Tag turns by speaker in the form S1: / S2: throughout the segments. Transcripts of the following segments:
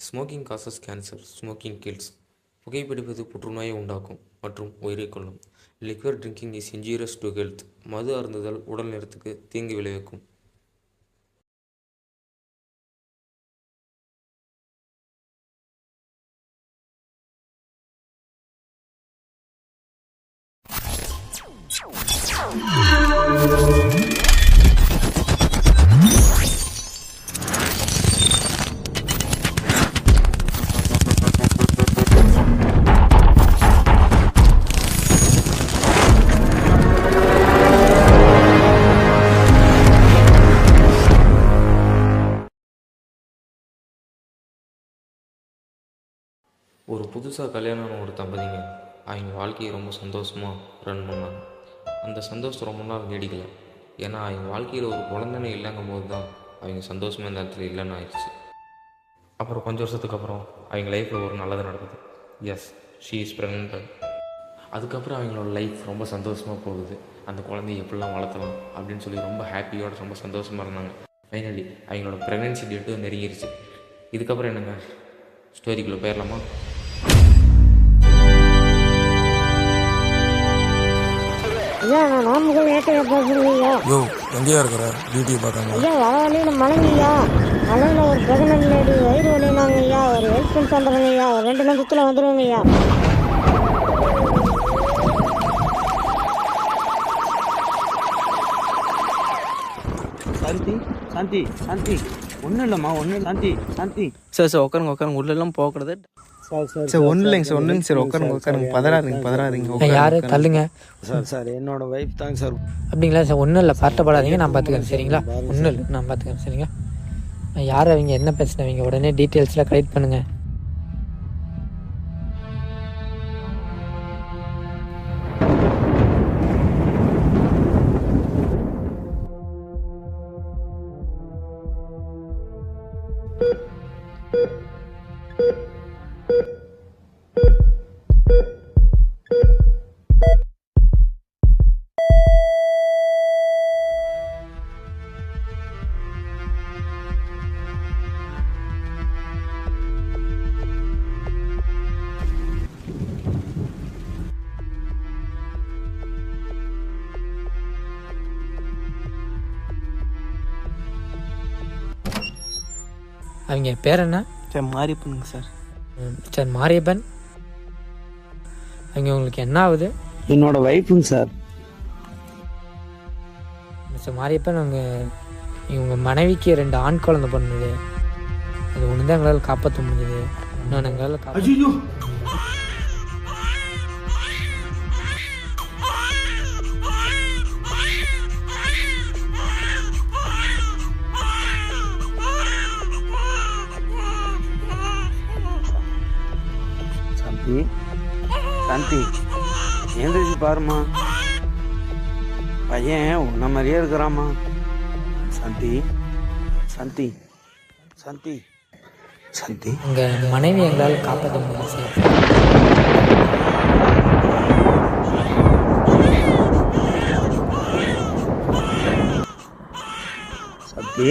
S1: Smoking causes cancer, smoking kills. புகைப்பிடிப்பது புற்றுநோயை உண்டாக்கும் மற்றும் உயிரைக் கொல்லும். Liquor drinking is injurious to health. மது அருந்துதல் உடல் நலத்துக்கு தீங்கு விளைவிக்கும். ஒரு புதுசாக கல்யாணம் ஒரு தம்பதிங்க அவங்க வாழ்க்கையை ரொம்ப சந்தோஷமாக ரன் பண்ணாங்க. அந்த சந்தோஷம் ரொம்ப நாள் நீடிக்கலை. ஏன்னா அவங்க வாழ்க்கையில் ஒரு குழந்தைன்னு இல்லைங்கும் போது தான் அவங்க சந்தோஷமாக இந்த இடத்துல இல்லைன்னு ஆயிடுச்சு. அப்புறம் கொஞ்சம் வருஷத்துக்கு அப்புறம் அவங்க லைஃப்பில் ஒரு நல்லது நடக்குது. Yes, she is pregnant. அதுக்கப்புறம் அவங்களோட லைஃப் ரொம்ப சந்தோஷமாக போகுது. அந்த குழந்தைய எப்படிலாம் வளர்த்தலாம் அப்படின்னு சொல்லி ரொம்ப ஹாப்பியோடு ரொம்ப சந்தோஷமாக இருந்தாங்க. ஃபைனலி அவங்களோட ப்ரெக்னென்சி டேட்டு நெருங்கிருச்சு. இதுக்கப்புறம் என்னங்க, ஸ்டோரிக்குள்ளே போயிடலாமா?
S2: ஐயா, நான் நாமக்கல் ஏற்கனவே பேசுறேங்கய்யா.
S3: யோ, எங்கேயா இருக்கிற? டியூட்டி பார்த்தாங்க.
S2: ஐயா, வர வழியில் மலைங்கய்யா. மலையில் ஒரு பிரெக்னன்ட் லேடி வயிறு வலினாங்க ஐயா. ஒரு ஹெல்த் சென்டருங்க ஐயா. ஒரு 2 நிமிஷத்தில் வந்துடுவோங்க ஐயா.
S4: சாந்தி சாந்தி சாந்தி ஒன்றும் இல்லைம்மா, ஒன்றும் சாந்தி சாந்தி.
S5: சார் உட்காருங்க உள்ளெல்லாம் போகக்கூடாது சார். ஒன்றும் இல்லைங்க சார், ஒன்றுங்க சார். உட்காருங்க. பதறாதீங்க.
S6: யாரு தள்ளுங்க
S4: சார் என்னோட ஒய்ஃப் தாங்க சார்.
S6: அப்படிங்களா சார்? ஒன்றும் இல்லை, பதட்டப்படாதீங்க, நான் பார்த்துக்கிறேன் சரிங்களா? ஒன்றும் இல்லை, நான் பார்த்துக்கிறேன் சரிங்களா? யார் அவங்க, என்ன பேசினவங்க, உடனே டீட்டெயில்ஸ்லாம் கலெக்ட் பண்ணுங்கள். அவங்க பேர் என்ன?
S5: சார் மாரியப்பனுங்க சார்.
S6: சார் மாரியப்பன். அவங்க உங்களுக்கு என்ன ஆகுது?
S4: என்னோட ஒய்ஃபுங்க சார்.
S6: சார் மாரியப்பன், அவங்க உங்கள் மனைவிக்கு 2 ஆண் குழந்தை பண்ணுது. அது ஒன்று தான் எங்களால் காப்பாற்ற முடியுது. இன்னொன்று எங்களால்
S4: சாந்தி சாந்தி ஏந்திரிச்சு பாருமா, பையன் உன்ன மாதிரியே இருக்கிறாமா. சாந்தி சாந்தி சாந்தி சாந்தி
S6: உங்கள் மனைவி எங்களால் காப்பாற்ற முடியும் சார்.
S4: சாந்தி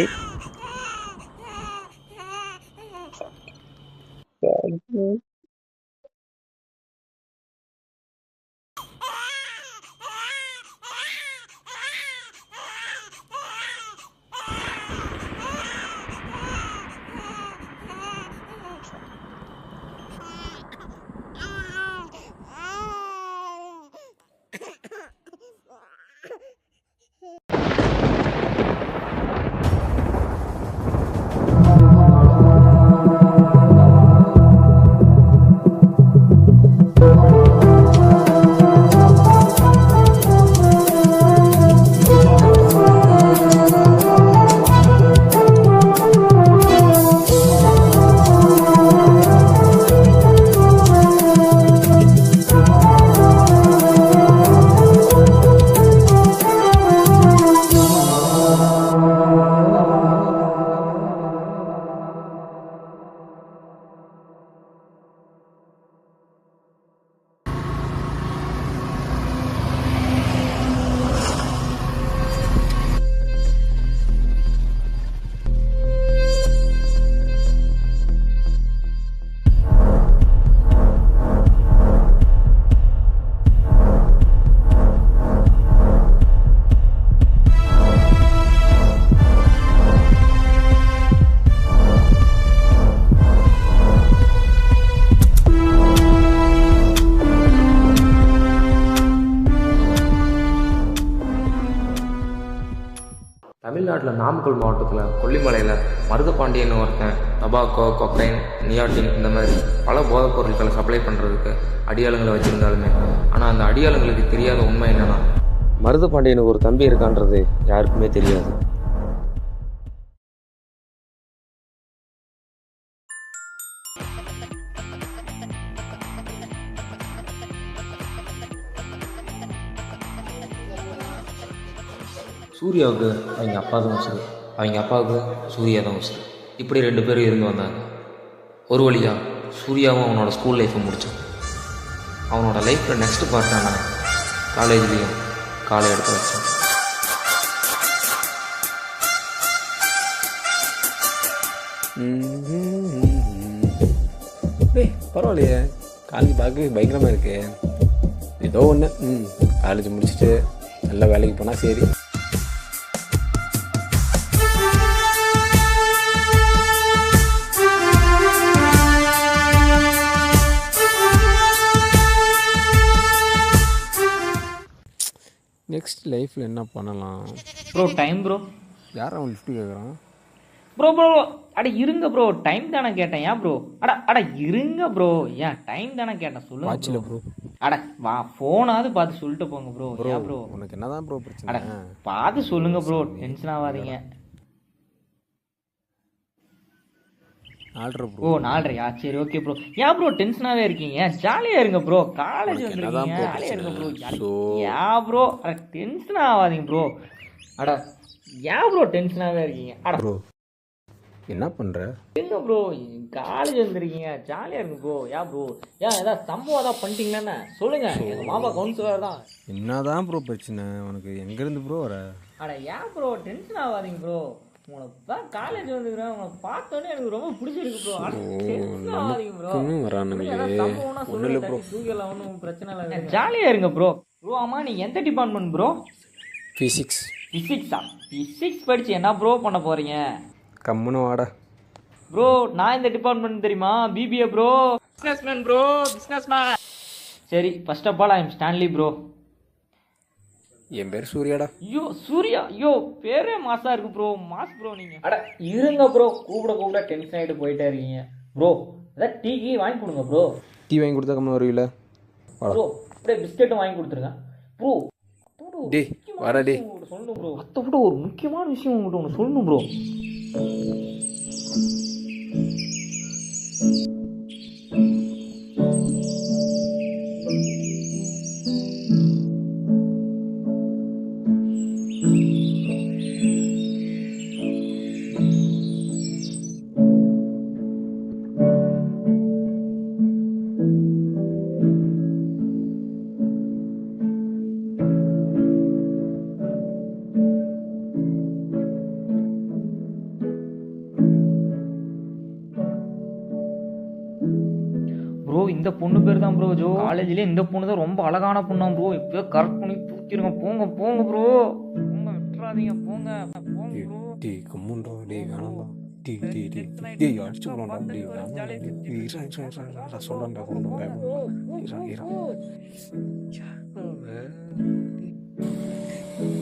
S1: தமிழ்நாட்டில் நாமக்கல் மாவட்டத்தில் கொல்லிமலையில் மருதபாண்டியன் ஒருத்தன் டபாக்கோ, கொக்கைன், நியாட்டின் இந்த மாதிரி பல போதைப் பொருட்களை சப்ளை பண்ணுறதுக்கு அடியாளுங்களை வச்சுருந்தாலுமே ஆனால் அந்த அடியாளுங்களுக்கு தெரியாத உண்மை என்னென்னா மருதபாண்டியனுக்கு ஒரு தம்பி இருக்கான்றது யாருக்குமே தெரியாது. சூர்யாவுக்கு அவங்க அப்பா தான் உசுறு, அவங்க அப்பாவுக்கு சூர்யா தான் உசுறு. இப்படி 2 பேரும் இருந்து வந்தாங்க. ஒரு வழியாக சூர்யாவும் அவனோட ஸ்கூல் லைஃப்பை முடித்தான். அவனோட லைஃப்பில் நெக்ஸ்ட் பார்ட்டான காலேஜ்லேயும் காலை எடுத்து வச்சான்.
S7: பரவாயில்லையே, காலேஜ் பார்க்க பயங்கரமாக இருக்கு. ஏதோ ஒன்று காலேஜ் முடிச்சுட்டு நல்ல வேலைக்கு போனால் சரி. நெக்ஸ்ட் லைஃப்பில் என்ன பண்ணலாம்
S6: ப்ரோ? Time bro.
S7: யார் அவன் லிஃப்ட் கேட்குறான்?
S6: ப்ரோ அட இருங்க ப்ரோ, டைம் தானே கேட்டேன். ஏன் ப்ரோ? அட இருங்க ப்ரோ, ஏன் டைம் தானே கேட்டேன், சொல்லுங்க.
S7: வாட்சில் ப்ரோ.
S6: அட வா, ஃபோனாவது பார்த்து சொல்லிட்டு போங்க ப்ரோ. ஏன் ப்ரோ?
S7: உனக்கு என்னதான் ப்ரோ பிரச்சனை?
S6: அட பார்த்து சொல்லுங்க ப்ரோ, டென்ஷன் ஆகாதீங்க.
S7: ஆல்ட்ரு ப்ரோ.
S6: ஓ 4:30. சரி ஓகே ப்ரோ. ஏன் ப்ரோ டென்ஷனாகவே இருக்கீங்க? ஜாலியாக இருங்க ப்ரோ, காலேஜ் வந்துருக்கீங்க, ஜாலியாக இருங்க ப்ரோ. ஏன் ப்ரோ? அட டென்ஷன் ஆகாதீங்க ப்ரோ. அட ஏன் ப்ரோ டென்ஷனாகவே இருக்கீங்க? அட
S7: ப்ரோ என்ன பண்ணுற?
S6: எங்க ப்ரோ காலேஜ் வந்துருக்கீங்க, ஜாலியாக இருங்க ப்ரோ. ஏன் ப்ரோ? ஏன் ஏதாவது சம்பவம் ஏதாவது பண்ணிட்டீங்களான்னு சொல்லுங்க. எங்கள் மாமா கவுன்சிலர் தான்.
S7: என்னதான் ப்ரோ பிரச்சனை உனக்கு? எங்கேருந்து ப்ரோ வர?
S6: அட ஏன் ப்ரோ டென்ஷன் ஆகாதீங்க ப்ரோ. உங்களை தான் காலேஜ் வந்துக்கிறேன், உங்களை பார்த்தோன்னே எனக்கு ரொம்ப பிடிச்சிருக்கு ப்ரோ. அட டென்ஷன் ஆகாதீங்க ப்ரோ.
S7: ஒன்றும் இல்லை ப்ரோ,
S6: சூரியலாம் ஒன்றும் பிரச்சனை இல்லை, ஜாலியாக இருங்க ப்ரோ. ப்ரோ ஆமாம், நீங்கள் எந்த டிபார்ட்மெண்ட் ப்ரோ?
S7: ஃபிசிக்ஸ்.
S6: ஃபிசிக்ஸா? ஃபிசிக்ஸ் படித்து என்ன ப்ரோ பண்ண போகிறீங்க?
S7: கம்முன்னு வாடா
S6: ப்ரோ. நான் இந்த டிபார்ட்மெண்ட் தெரியுமா? BBA bro. Businessman bro, businessman. சரி, first of all I am Stanley bro.
S7: என் பேர் சூர்யாடா.
S6: ஐயோ சூர்யா, ஐயோ பேரே மாசா இருக்கு ப்ரோ. மாஸ் ப்ரோ நீங்கள். அட இருங்க ப்ரோ, கூப்பிட டென்ஷன் ஆகிட்டு போயிட்டே இருக்கீங்க ப்ரோ. அதான் டீ வாங்கி கொடுங்க ப்ரோ.
S7: டீ வாங்கி கொடுத்தா கம்மி வருவீல
S6: ப்ரோ. அப்படியே பிஸ்கெட்டும் வாங்கி கொடுத்துருங்க ப்ரோ.
S7: டேய் வாடா டேய்.
S6: சொல்லணும் ப்ரோ, அதை விட ஒரு முக்கியமான விஷயம் உங்கள்கிட்ட ஒன்று சொல்லணும் ப்ரோ. ப்ரோ இந்த பொண்ணு பேர் தான் ப்ரோ ஜோ. காலேஜ்லேயே இந்த பொண்ணு தான் ரொம்ப அழகான பொண்ணா ப்ரோ. இப்போ கரெக்ட் பண்ணி தூக்கிடுங்க. போங்க ப்ரோ, போங்க, விட்டுறாதீங்க, போங்க ப்ரோ.
S7: டீ கம்முண்டா டேய், வேணாம்டா. டீ டேய் அடிச்சு போடா டேய், சொல்லண்டா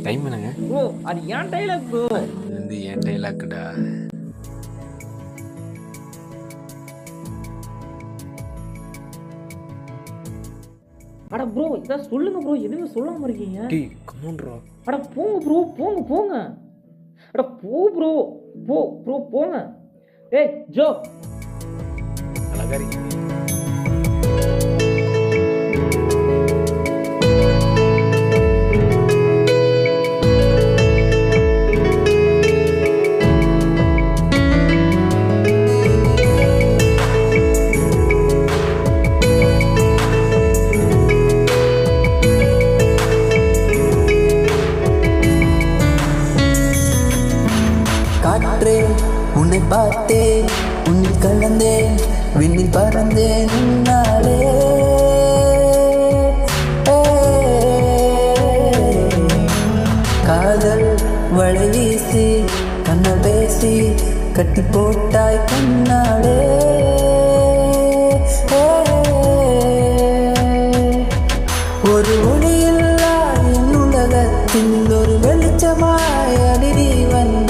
S7: டைம் என்னங்க
S6: ப்ரோ? அது ஏன் டைலாக் ப்ரோ?
S7: இது ஏன் டைலாக்டா?
S6: அட ப்ரோ இதான் சொல்லுங்க ப்ரோ, எதுவுமே சொல்லாம இருக்கீங்க.
S7: டீ கம்முன்றா.
S6: அட போங்க ப்ரோ, போங்க. அட ப்ரோ போங்க. ஏய் ஜோ,
S7: அழகா இருக்கீங்க.
S8: காற்றே உன்னை பார்த்தேன், உன்னில் கலந்தேன், விண்ணில் பறந்தேன் உன்னாலே. காதல் வளை வீசி கண்ண பேசி கட்டி போட்டாய் கண்ணாலே. ஒரு ஒளியில்லா என் உலகத்தில் ஒரு வெளிச்சமாய் அடி வந்த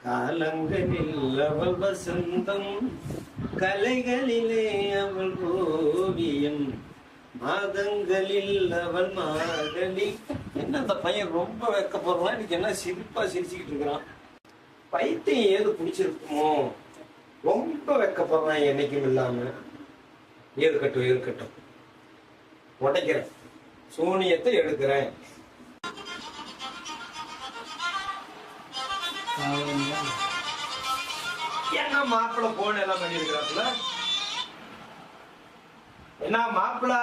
S9: காலங்களில் அவள் வசந்தம், கலைகளிலே அவள் ஓவியம், மாதங்களில் அவள் மாதளி. என்ன அந்த பையன் ரொம்ப வெக்கப்படுறான், இன்னைக்கு என்ன சிரிப்பா சிரிச்சுக்கிட்டு இருக்கிறான். பைத்தியம் ஏது பிடிச்சிருக்குமோ, ரொம்ப வெக்கப்படுறான் என்னைக்கும் இல்லாம. இருக்கட்டும் உடைக்கிறேன், சூனியத்தை எடுக்கிறேன். என்ன மாப்பிள்ள போன் எல்லாம் பண்ணிருக்கிறாப்புல? என்ன மாப்பிள்ள,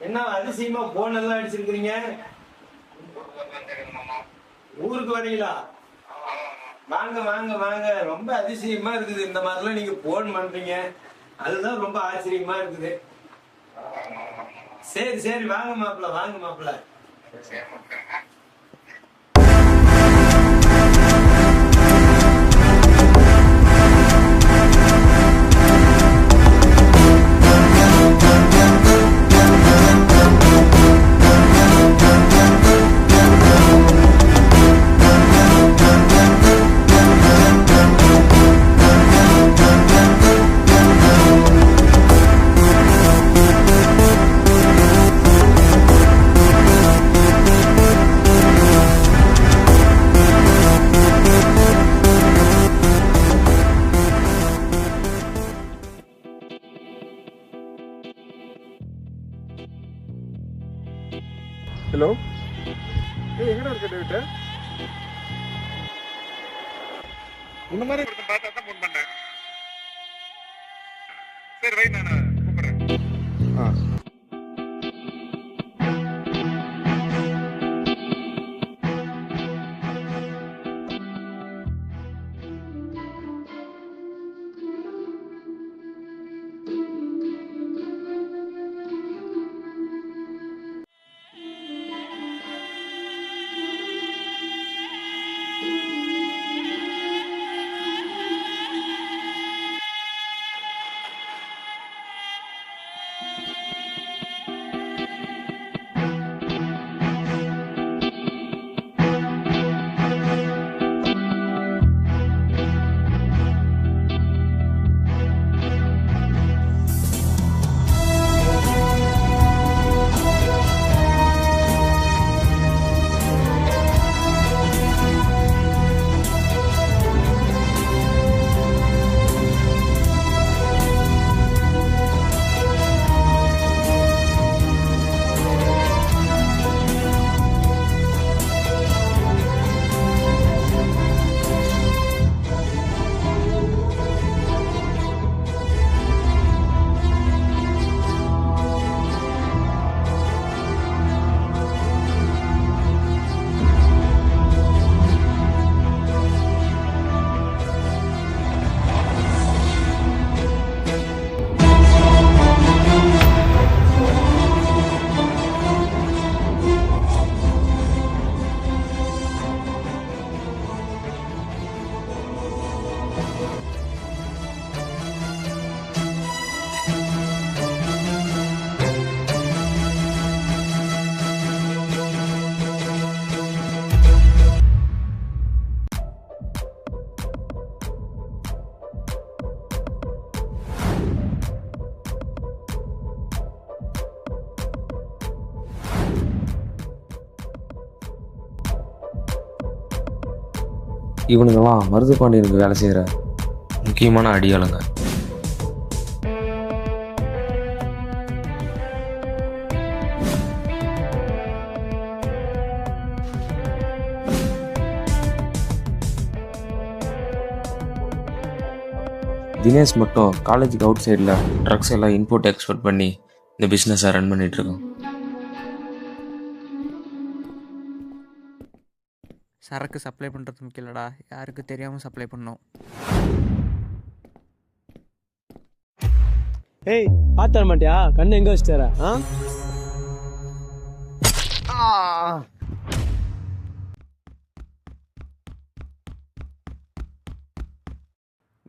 S9: என்ன அதிசயமா போன் எல்லாம் அடிச்சிருக்கிறீங்க? ஊருக்கு வரீங்களா? வாங்க வாங்க வாங்க, ரொம்ப அதிசயமா இருக்குது. இந்த மாதிரிலாம் நீங்க போன் பண்றீங்க, அதுதான் ரொம்ப ஆச்சரியமா இருக்குது. சரி சரி, வாங்க மாப்பிள்ள, வாங்க மாப்பிள்ள.
S3: ஹலோ, எங்கடா இருக்க டேவிட்? இந்த மாதிரி பார்த்தா தான் ஃபோன் பண்ணேன். சரி வை, நான் கூப்பிடுறேன். ஆ
S1: இவனுங்கெல்லாம் மருது பாண்டியனுக்கு வேலை செய்கிற முக்கியமான அடியாளுங்க. தினேஷ் மட்டும் காலேஜுக்கு அவுட் சைடில் ட்ரக்ஸ் எல்லாம் இம்போர்ட் எக்ஸ்போர்ட் பண்ணி இந்த பிஸ்னஸை ரன் பண்ணிகிட்ருக்கோம்.
S5: சரக்கு சப்ளை பண்ணுறது முக்கியம் இல்லைடா, யாருக்கு தெரியாமல் சப்ளை பண்ணோம்.
S4: ஏய், பார்த்து தர மாட்டியா? கண்ணு எங்கே வச்சுட்டாரா?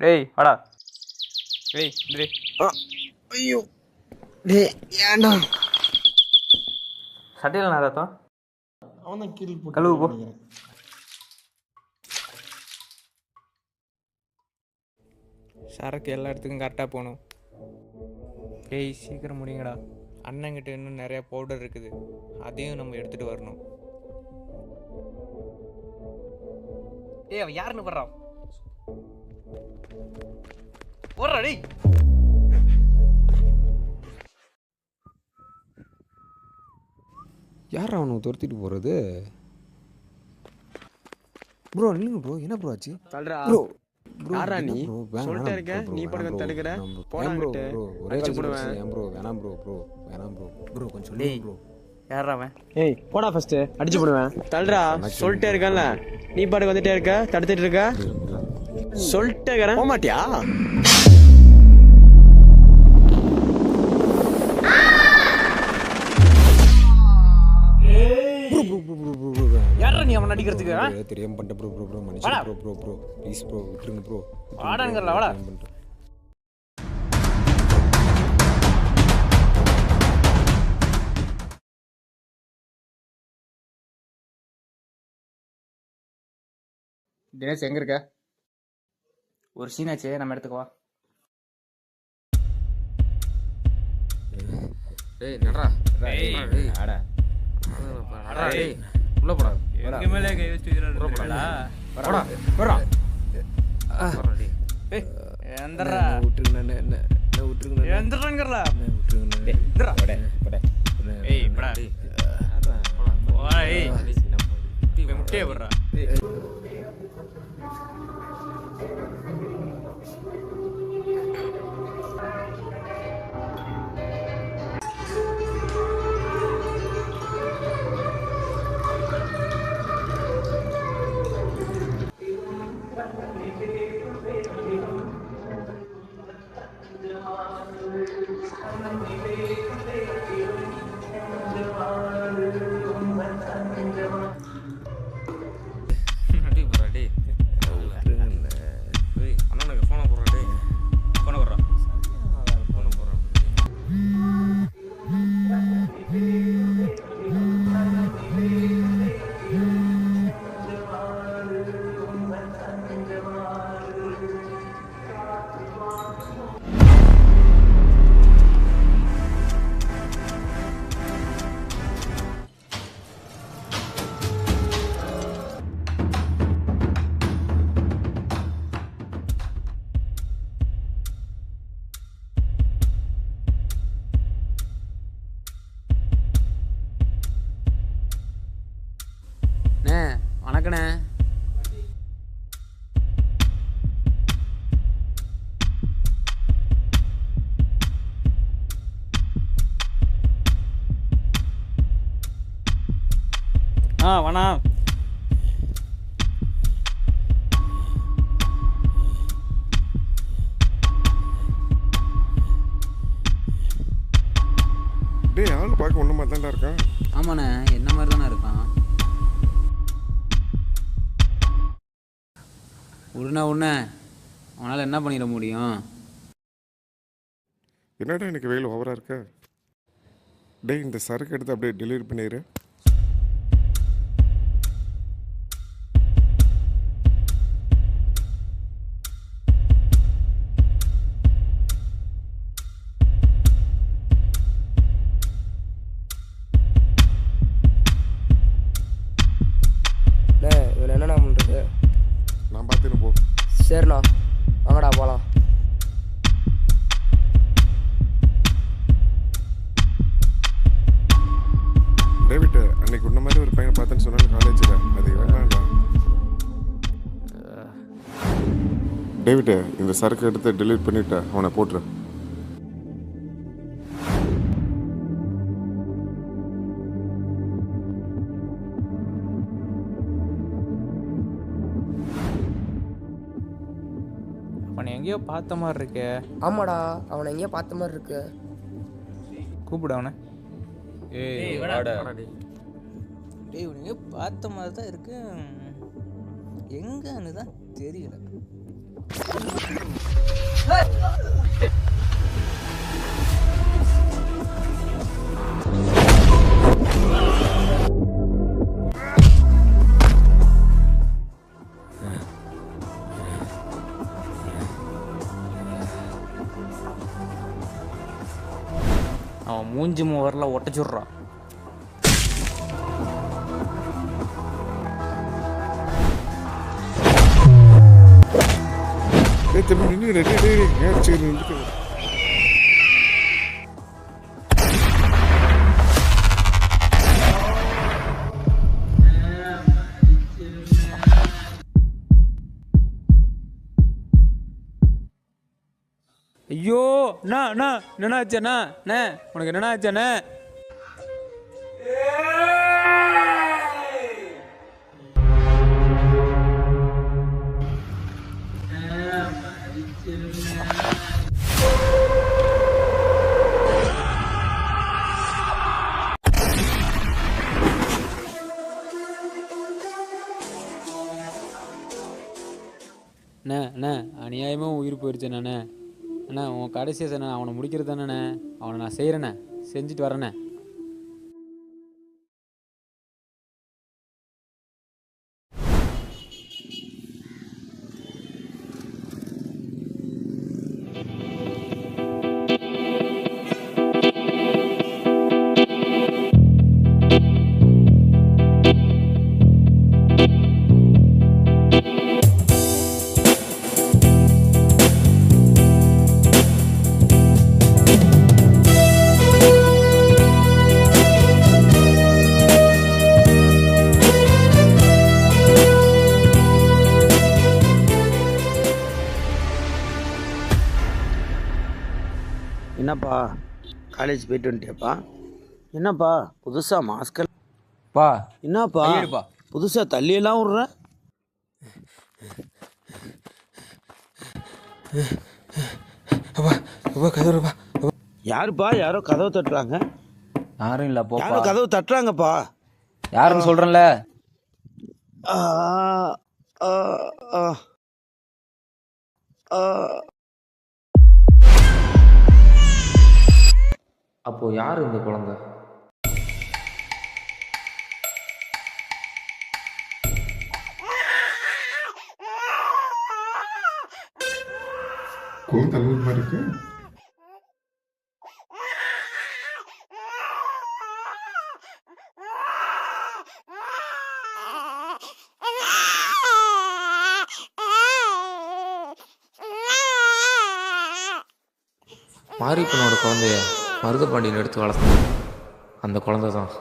S6: டேய் வாடா. டேய் டேய்.
S5: ஐயோ டேய், ஏன்டா
S6: சட்டையில் நான் ரத்தம்?
S9: அவன் தான் கீழ்
S6: கழுவு போ.
S5: சரக்கு எல்லா இடத்துக்கும் கரெக்டாக போகணும். ஏய் சீக்கிரம் முடியுங்கடா. அண்ணங்கிட்ட இன்னும் நிறையா பவுடர் இருக்குது, அதையும் நம்ம எடுத்துகிட்டு வரணும்.
S6: ஏய் அவன் யாருன்னு வர்றான்? ஓடுறா டேய்.
S7: யார் அவனை துரத்திட்டு போகிறது? ப்ரோ இல்லைங்க ப்ரோ, என்ன ப்ரோ ஆச்சு? ப்ரோ
S4: யாரா நீ? சொல்லிட்டே இருக்க, நீ படுக்க தடுக்கிற. போடாங்கிட்டு அடிச்சு போடுவேன்.
S7: ப்ரோ வேணாம் ப்ரோ, வேணாம் ப்ரோ. ப்ரோ கொஞ்சம் சொல்லுங்க ப்ரோ.
S6: யாரா அவன்?
S4: ஏய் போடா ஃபர்ஸ்ட், அடிச்சு போடுவேன். தள்ளுடா, சொல்லிட்டே இருக்கல, நீ பாட்டுக்கு வந்துட்டே இருக்க, தடுத்துட்டு இருக்க. சொல்லிட்டே இருக்கறேன், போக மாட்டியா?
S6: யாரா நீ அவன் அடிக்கிறதுக்கு?
S7: தெரியாம பண்ணிட்ட ப்ரோ. மன்னிச்சு ப்ரோ. ப்ளீஸ் ப்ரோ, விட்டுருங்க ப்ரோ.
S6: வாடாங்கறல வாடா.
S5: தினேஷ் எங்க இருக்க?
S6: ஒரு சீனாச்சே, நம்ம இடத்துக்கு வா.
S1: டேய் நடடா. டேய் ஆடா. நடடா டேய். உள்ள போடா.
S5: எங்க மேலே கை வச்சுக்கறடா.
S1: போடா.
S5: போடா.
S1: டேய்.
S6: ஏய் எந்தடா?
S7: விட்டுருங்க என்ன விட்டுருங்க.
S6: எந்தடங்கறல?
S7: விட்டுருங்க.
S6: டேய் எந்தடா?
S7: போடா.
S6: ஏய் போடா. போடா ஏய். முட்டைய போடுறா.
S4: வணக்கண்ணே.
S6: வணக்கம்.
S3: டேய் ஆள் பார்க்க ஒன்று மாதிரி தான்டா இருக்கான்.
S4: ஆமாண்ணே, என்ன மாதிரி தானே இருக்கான். உடனே அவனால் என்ன பண்ணிட முடியும்?
S3: என்னடா எனக்கு வெயில் ஓவராக இருக்க. டேய் இந்த சரக்கு எடுத்து அப்படியே டெலிவரி பண்ணிடு.
S10: இதில் என்னண்ணா பண்ணுறது?
S3: நான் பார்த்துன்னு போ.
S10: சரிண்ணா வாங்கடா போகலாம்.
S3: டேவிட் அன்னைக்கு உன்ன மாதிரி ஒரு பையனை பார்த்தேன்னு சொன்னாலும் காலேஜில் அது வேணாம்டா. டேவிட் இந்த சரக்கு எடுத்து டெலிவரி பண்ணிவிட்டு அவனை போட்டுரு.
S5: அவனை எங்கேயோ பார்த்த மாதிரி இருக்கே.
S10: ஆமாடா, அவனை எங்கேயோ பார்த்த மாதிரி இருக்கு.
S5: கூப்பிடு அவனை.
S6: ஏய் வாடா.
S5: டேய் உனக்கு பார்த்த மாதிரி தான் இருக்கு, எங்கன்னு தான் தெரியல.
S11: அவன் மூஞ்சி மூவரில் ஒட்டச்சுட்றான்.
S3: தம்பி நின்று சரி நின்றுட்டு
S11: ஐயோ அண்ணா என்னண்ணா ஆச்சண்ணா? அண்ணே உனக்கு என்னண்ணா ஆச்சண்ணே? அண்ணா அநியாயமாக உயிர் போயிடுச்சேண்ணே. அண்ணா உன் கடைசியாக சார் அவனை முடிக்கிறது தானேண்ணே. அவனை நான் செய்கிறேண்ணே, செஞ்சுட்டு வரேண்ணே.
S12: என்னப்பா காலேஜ் போயிட்டு வந்துட்டியாப்பா? என்னப்பா புதுசாக மாஸ்க்
S11: பா
S12: என்னப்பா புதுசாக தள்ளியெல்லாம் விட்ற? யாருப்பா யாரோ கதவை தட்டுறாங்க?
S11: யாரும் இல்லப்பா.
S12: யாரோ கதவு தட்டுறாங்கப்பா.
S11: யாருன்னு சொல்கிறேன்ல.
S1: அப்போ யார் இந்த குழந்தை?
S3: குழந்தை மாதிரி இருக்கு.
S1: மாரியப்பனோட குழந்தைய மருதபாண்டியன் எடுத்து வளர்த்தேன். அந்த குழந்தை தான்.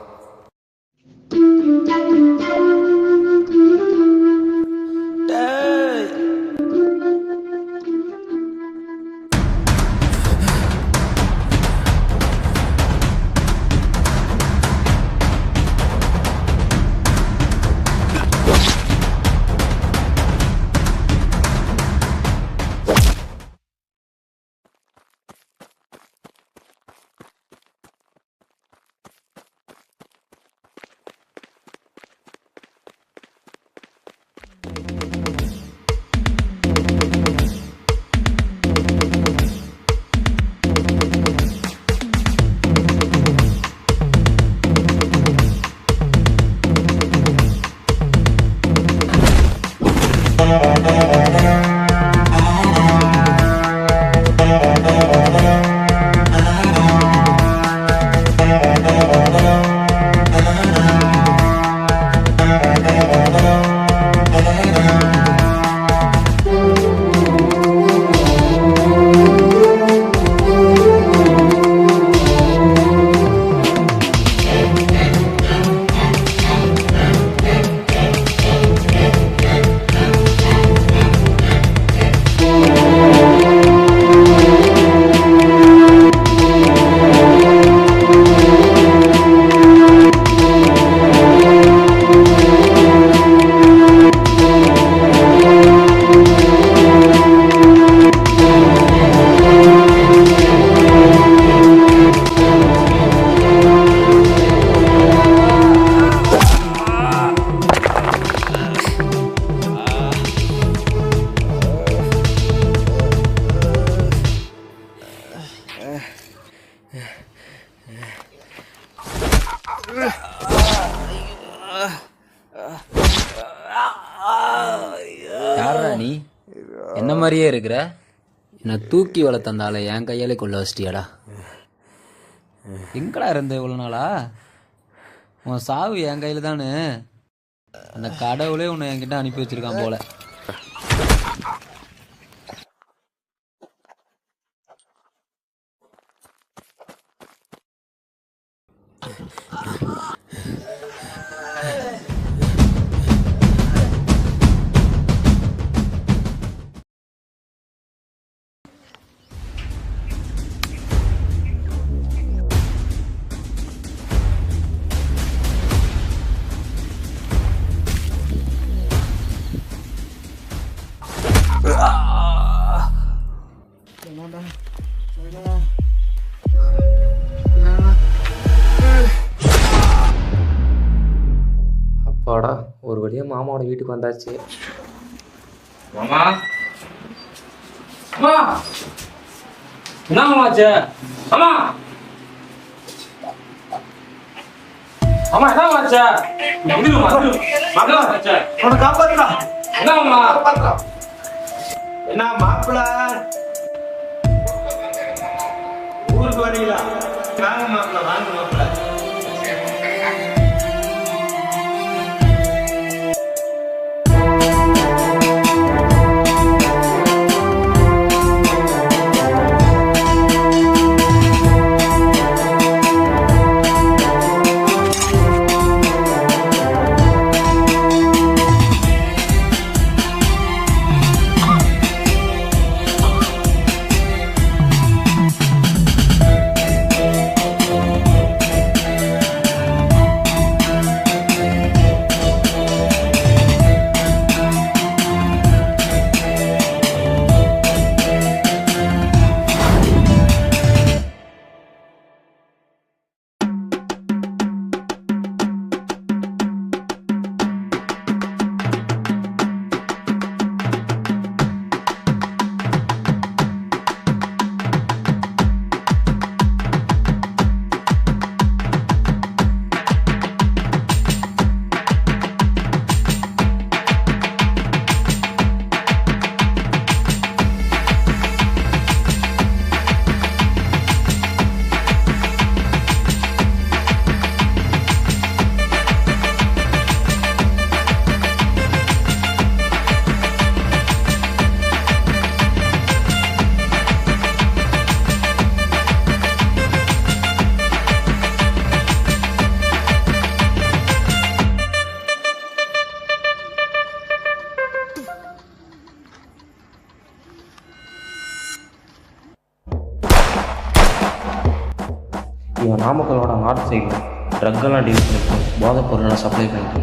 S11: யாரா நீ? என்ன மாதிரியே இருக்கிற? என்னை தூக்கி வளர்த்தந்தால என் கையாலே கொள்ள வச்சிட்டியாடா. எங்கடா இருந்த இவ்வளோ நாளா? உன் சாவு என் கையில் தானே. அந்த கடவுளே உன்னை என்கிட்ட அனுப்பி வச்சிருக்கான் போல.
S1: அப்பாடா, ஒரு வழியாக மாமாவோட வீட்டுக்கு வந்தாச்சு. மாமா, அம்மா, என்ன மாமாச்சு? அம்மா, அம்மா, என்ன மாமாச்சு?
S12: உன்னை காப்பாத்துடா.
S1: என்ன மாமா?
S12: என்ன மாப்பிள்ள ஊருக்கு வரீங்களா? வாங்க மாப்பிள்ள, வாங்க மாப்பிள்ள.
S1: இவன் நாமக்கலோட நார்த் சைடில் ட்ரக்கெல்லாம் டீல் பண்ணியிருக்கான், போதைப் பொருளெல்லாம் சப்ளை பண்ணிட்டு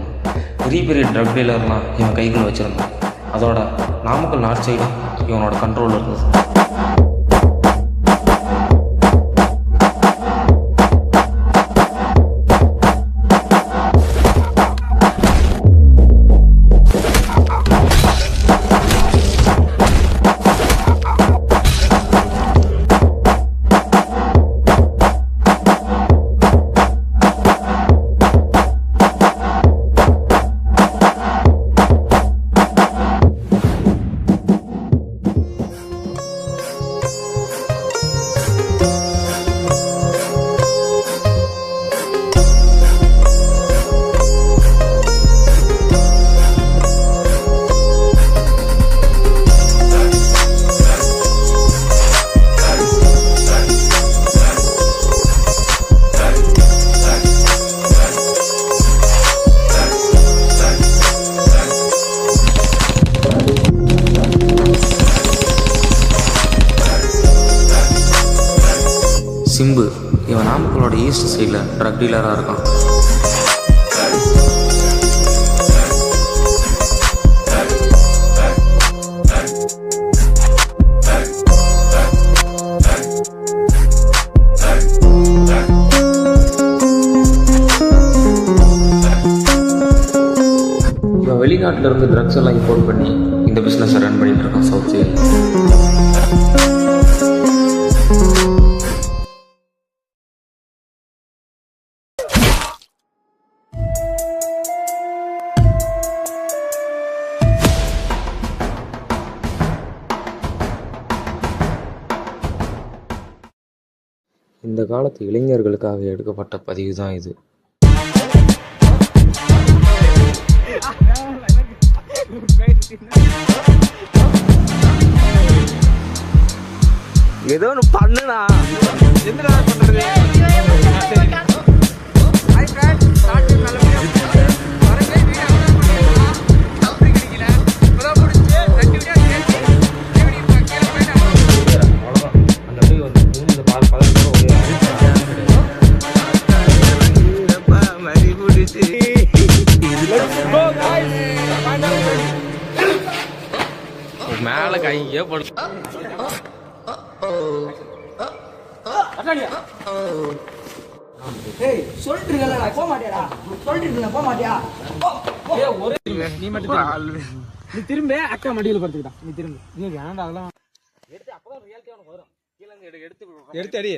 S1: பெரிய பெரிய ட்ரக் டீலர்லாம் இவன் கைகள் வச்சுருந்தான். அதோட நாமக்கல் நார்த் சைடு இவனோட கண்ட்ரோலில் இருந்தது. சிம்பு இவன் நாமக்கலோட ஈஸ்ட் சைடில் ட்ரக் டீலராக இருக்கான். இவன் வெளிநாட்டிலேருந்து ட்ரக்ஸ் எல்லாம் இம்போர்ட் பண்ணி இந்த பிஸ்னஸை ரன் பண்ணிட்டு இருக்கான் சவுத் சைடில். இந்த காலத்து இளைஞர்களுக்காக எடுக்கப்பட்ட பதிவு தான் இது.
S4: ஏதோ ஒன்று பண்ணுனா என்னடா பண்றது?
S1: மேல கையே போடு.
S10: சொல்லிட்டு இருக்கல போக மாட்டியாடா? சொல்லிட்டு இருக்கல போக மாட்டியா?
S11: நீ மட்டும் நீ திரும்ப அக்கா மடியில் படுத்துக்கிட்டா. நீ திரும்ப நீ வேண்டாம் அதெல்லாம் எடுத்து அப்பதான் ரியாலிட்டி வரும். கீழே எடுத்து அடி.